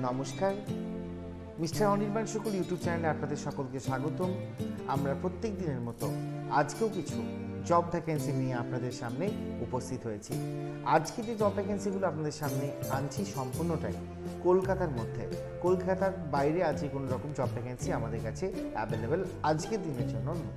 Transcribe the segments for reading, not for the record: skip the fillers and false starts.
নমস্কার, মিস্টার অনির্বাণ শুক্ল ইউটিউব চ্যানেলে আপনাদের সকলকে স্বাগতম। আমরা প্রত্যেক দিনের মতো আজকেও কিছু জব ভ্যাকেন্সি নিয়ে আপনাদের সামনে উপস্থিত হয়েছি। আজকে যে জব ভ্যাকেন্সিগুলো আপনাদের সামনে আনছি সম্পূর্ণটাই কলকাতার মধ্যে। কলকাতার বাইরে আজকে কোনো রকম জব ভ্যাকেন্সি আমাদের কাছে অ্যাভেলেবেল আজকের দিনের জন্য নেই।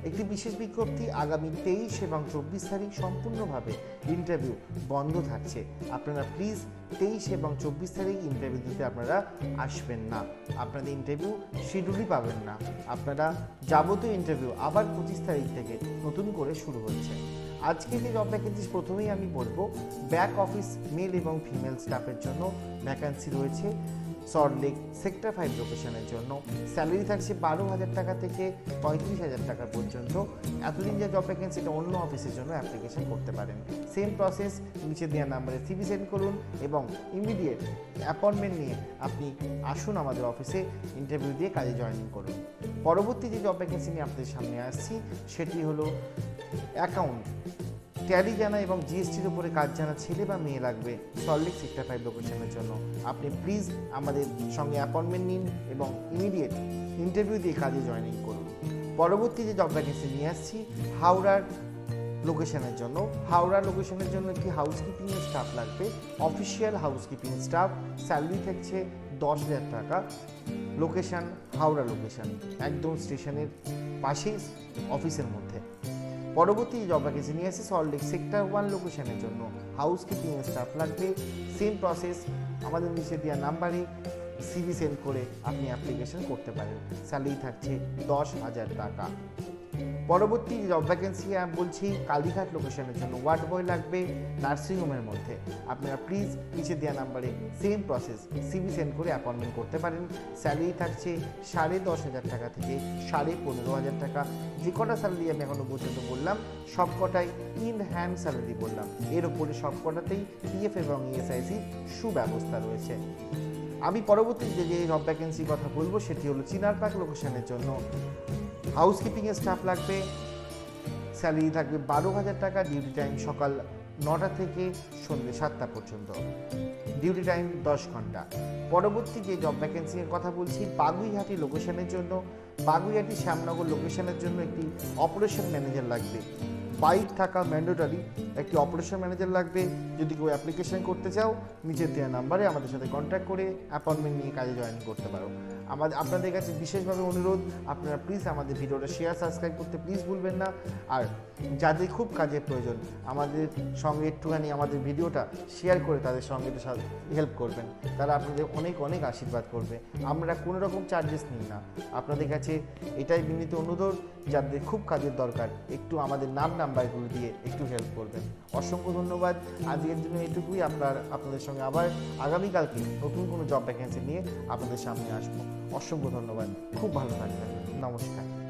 একটি বিশেষ বিজ্ঞপ্তি, আগামী 23 এবং 24 তারিখ সম্পূর্ণভাবে ইন্টারভিউ বন্ধ থাকছে। আপনারা প্লিজ 23 এবং 24 তারিখ ইন্টারভিউ দিতে আপনারা আসবেন না। আপনাদের ইন্টারভিউ শিডিউলই পাবেন না। আপনারা যাবতীয় ইন্টারভিউ আবার 25 তারিখ থেকে নতুন করে শুরু হচ্ছে। আজকে যে জব ভ্যাকেন্সি প্রথমেই আমি বলবো, ব্যাক অফিস মেল এবং ফিমেল স্টাফের জন্য ভ্যাকেন্সি রয়েছে সল্টলেক সেক্টর 5 লোকেশনের জন্য। স্যালারি থাকছে 12,000 টাকা থেকে 35,000 টাকা পর্যন্ত। এতদিন যে জব ভ্যাকেন্সিটা অন্য অফিসের জন্য অ্যাপ্লিকেশন করতে পারেন। সেম প্রসেস, নিচে দেওয়া নাম্বারে সিভি সেন্ড করুন এবং ইমিডিয়েট অ্যাপয়েন্টমেন্ট নিয়ে আপনি আসুন আমাদের অফিসে, ইন্টারভিউ দিয়ে কাজে জয়েনিং করুন। পরবর্তী যে জব ভ্যাকেন্সি নিয়ে আপনাদের সামনে আসছি সেটি হলো অ্যাকাউন্ট, ট্যালি জানা এবং জিএসটির উপরে কাজ জানা ছেলে বা মেয়ে লাগবে সল্টলেক সেক্টর 5 লোকেশনের জন্য। আপনি প্লিজ আমাদের সঙ্গে অ্যাপয়েন্টমেন্ট নিন এবং ইমিডিয়েট ইন্টারভিউ দিয়ে কাজে জয়েনিং করুন। পরবর্তী যে জব ভ্যাকেন্সি নিয়ে আসছি হাওড়ার লোকেশনের জন্য। হাওড়া লোকেশনের জন্য একটি হাউসকিপিং স্টাফ লাগবে, অফিসিয়াল হাউসকিপিং স্টাফ। স্যালারি থাকছে 10,000 টাকা। লোকেশন হাওড়া লোকেশন, একদম স্টেশনের পাশেই অফিসের মধ্যে। পরবর্তী জব ভ্যাকেন্সি নিয়ে আসছে সল্টলেক সেক্টর 1 লোকেশনের জন্য হাউসকিপিং স্টাফ লাগবে। সেম প্রসেস, আমাদের নিচে দেওয়া নাম্বারে সিভি সেন্ড করে আপনি অ্যাপ্লিকেশন করতে পারেন। স্যালারি থাকছে 10,000 টাকা। পরবর্তী জব ভ্যাকেন্সি আমি বলছি কালীঘাট লোকেশনের জন্য ওয়ার্ড বয় লাগবে নার্সিংহোমের মধ্যে। আপনারা প্লিজ নিচে দেওয়া নাম্বারে সেম প্রসেস সিভি সেন্ড করে অ্যাপয়েন্টমেন্ট করতে পারেন। স্যালারি থাকছে 10,500 টাকা থেকে 15,500 টাকা। যে কটা স্যালারি আমি এখনো পর্যন্ত বললাম সব কটাই ইন হ্যান্ড স্যালারি বললাম। এর ওপরে সব কটাতেই পিএফ এবং ইএসআইসি সুব্যবস্থা রয়েছে। আমি পরবর্তী যে জব ভ্যাকেন্সির কথা বলবো সেটি হলো চিনারপাক লোকেশনের জন্য হাউসকিপিংয়ের স্টাফ লাগবে। স্যালারি থাকবে 12,000 টাকা। ডিউটি টাইম সকাল 9টা থেকে সন্ধ্যে 7টা পর্যন্ত। ডিউটি টাইম 10 ঘন্টা। পরবর্তী যে জব ভ্যাকেন্সির কথা বলছি বাগুইহাটি লোকেশনের জন্য। বাগুইহাটি শ্যামনগর লোকেশনের জন্য একটি অপারেশন ম্যানেজার লাগবে। বাইক থাকা ম্যান্ডেটরি, একটি অপারেশন ম্যানেজার লাগবে। যদি কেউ অ্যাপ্লিকেশন করতে চাও নিচের দেওয়া নাম্বারে আমাদের সাথে কন্ট্যাক্ট করে অ্যাপয়েন্টমেন্ট নিয়ে কাজে জয়েন করতে পারো। আপনাদের কাছে বিশেষভাবে অনুরোধ, আপনারা প্লিজ আমাদের ভিডিওটা শেয়ার সাবস্ক্রাইব করতে প্লিজ ভুলবেন না। আর যাদের খুব কাজের প্রয়োজন আমাদের সঙ্গে একটুখানি আমাদের ভিডিওটা শেয়ার করে তাদের সঙ্গে একটু হেল্প করবেন। তারা আপনাদের অনেক অনেক আশীর্বাদ করবে। আমরা কোনো রকম চার্জেস নিই না। আপনাদের কাছে এটাই বিনীত অনুরোধ, যাদের খুব কাজের দরকার একটু আমাদের নাম্বারগুলো দিয়ে একটু হেল্প করবেন। অসংখ্য ধন্যবাদ। আজকের জন্য এটুকুই। আপনাদের সঙ্গে আবার আগামীকালকে নতুন কোনো জব ভ্যাকেন্সি নিয়ে আপনাদের সামনে আসবো। অসংখ্য ধন্যবাদ। খুব ভালো থাকবেন। নমস্কার।